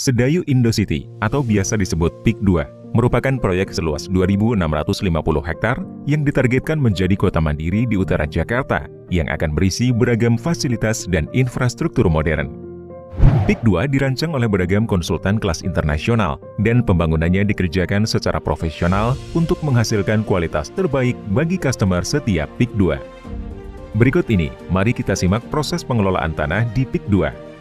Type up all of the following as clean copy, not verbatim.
Sedayu Indocity atau biasa disebut PIK 2 merupakan proyek seluas 2.650 hektar yang ditargetkan menjadi kota mandiri di utara Jakarta yang akan berisi beragam fasilitas dan infrastruktur modern. PIK 2 dirancang oleh beragam konsultan kelas internasional dan pembangunannya dikerjakan secara profesional untuk menghasilkan kualitas terbaik bagi customer setiap PIK 2. Berikut ini, mari kita simak proses pengelolaan tanah di PIK 2.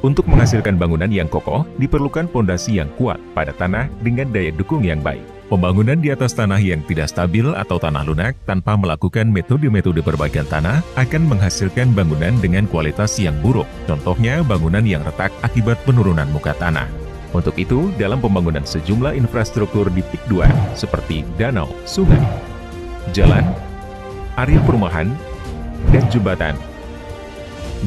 Untuk menghasilkan bangunan yang kokoh, diperlukan pondasi yang kuat pada tanah dengan daya dukung yang baik. Pembangunan di atas tanah yang tidak stabil atau tanah lunak tanpa melakukan metode-metode perbaikan tanah akan menghasilkan bangunan dengan kualitas yang buruk. Contohnya, bangunan yang retak akibat penurunan muka tanah. Untuk itu, dalam pembangunan sejumlah infrastruktur di PIK 2, seperti danau, sungai, jalan, area perumahan, dan jembatan,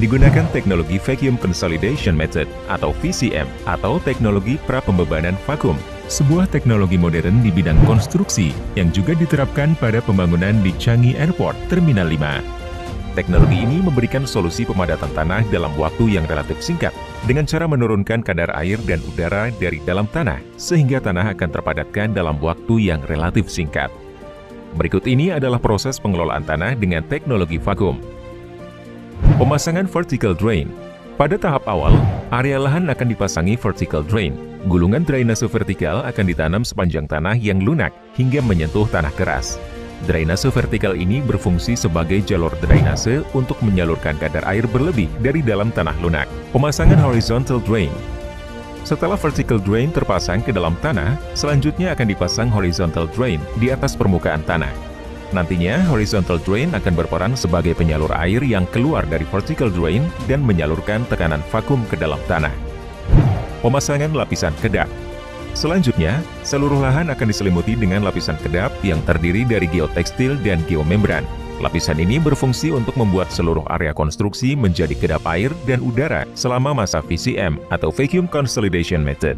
digunakan teknologi Vacuum Consolidation Method atau VCM atau teknologi pra-pembebanan vakum, sebuah teknologi modern di bidang konstruksi yang juga diterapkan pada pembangunan di Changi Airport Terminal 5. Teknologi ini memberikan solusi pemadatan tanah dalam waktu yang relatif singkat dengan cara menurunkan kadar air dan udara dari dalam tanah sehingga tanah akan terpadatkan dalam waktu yang relatif singkat. Berikut ini adalah proses pengelolaan tanah dengan teknologi vakum. Pemasangan vertical drain. Pada tahap awal, area lahan akan dipasangi vertical drain. Gulungan drainase vertikal akan ditanam sepanjang tanah yang lunak hingga menyentuh tanah keras. Drainase vertikal ini berfungsi sebagai jalur drainase untuk menyalurkan kadar air berlebih dari dalam tanah lunak. Pemasangan horizontal drain. Setelah vertical drain terpasang ke dalam tanah, selanjutnya akan dipasang horizontal drain di atas permukaan tanah. Nantinya, horizontal drain akan berperan sebagai penyalur air yang keluar dari vertical drain dan menyalurkan tekanan vakum ke dalam tanah. Pemasangan lapisan kedap. Selanjutnya, seluruh lahan akan diselimuti dengan lapisan kedap yang terdiri dari geotekstil dan geomembran. Lapisan ini berfungsi untuk membuat seluruh area konstruksi menjadi kedap air dan udara selama masa VCM atau Vacuum Consolidation Method.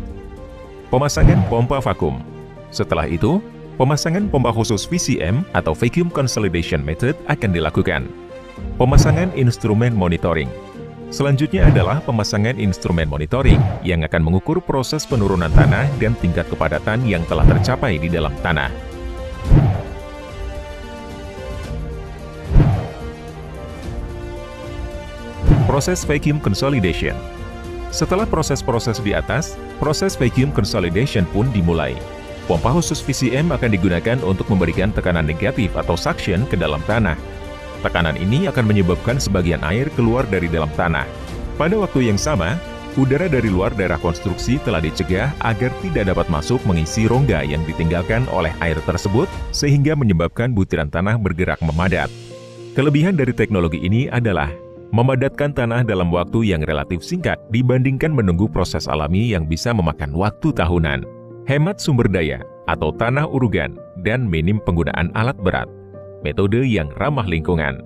Pemasangan pompa vakum. Setelah itu, pemasangan pompa khusus VCM atau Vacuum Consolidation Method akan dilakukan. Pemasangan instrumen monitoring. Selanjutnya adalah pemasangan instrumen monitoring yang akan mengukur proses penurunan tanah dan tingkat kepadatan yang telah tercapai di dalam tanah. Proses Vacuum Consolidation. Setelah proses-proses di atas, proses Vacuum Consolidation pun dimulai. Pompa khusus VCM akan digunakan untuk memberikan tekanan negatif atau suction ke dalam tanah. Tekanan ini akan menyebabkan sebagian air keluar dari dalam tanah. Pada waktu yang sama, udara dari luar daerah konstruksi telah dicegah agar tidak dapat masuk mengisi rongga yang ditinggalkan oleh air tersebut sehingga menyebabkan butiran tanah bergerak memadat. Kelebihan dari teknologi ini adalah memadatkan tanah dalam waktu yang relatif singkat dibandingkan menunggu proses alami yang bisa memakan waktu tahunan. Hemat sumber daya atau tanah urugan, dan minim penggunaan alat berat. Metode yang ramah lingkungan.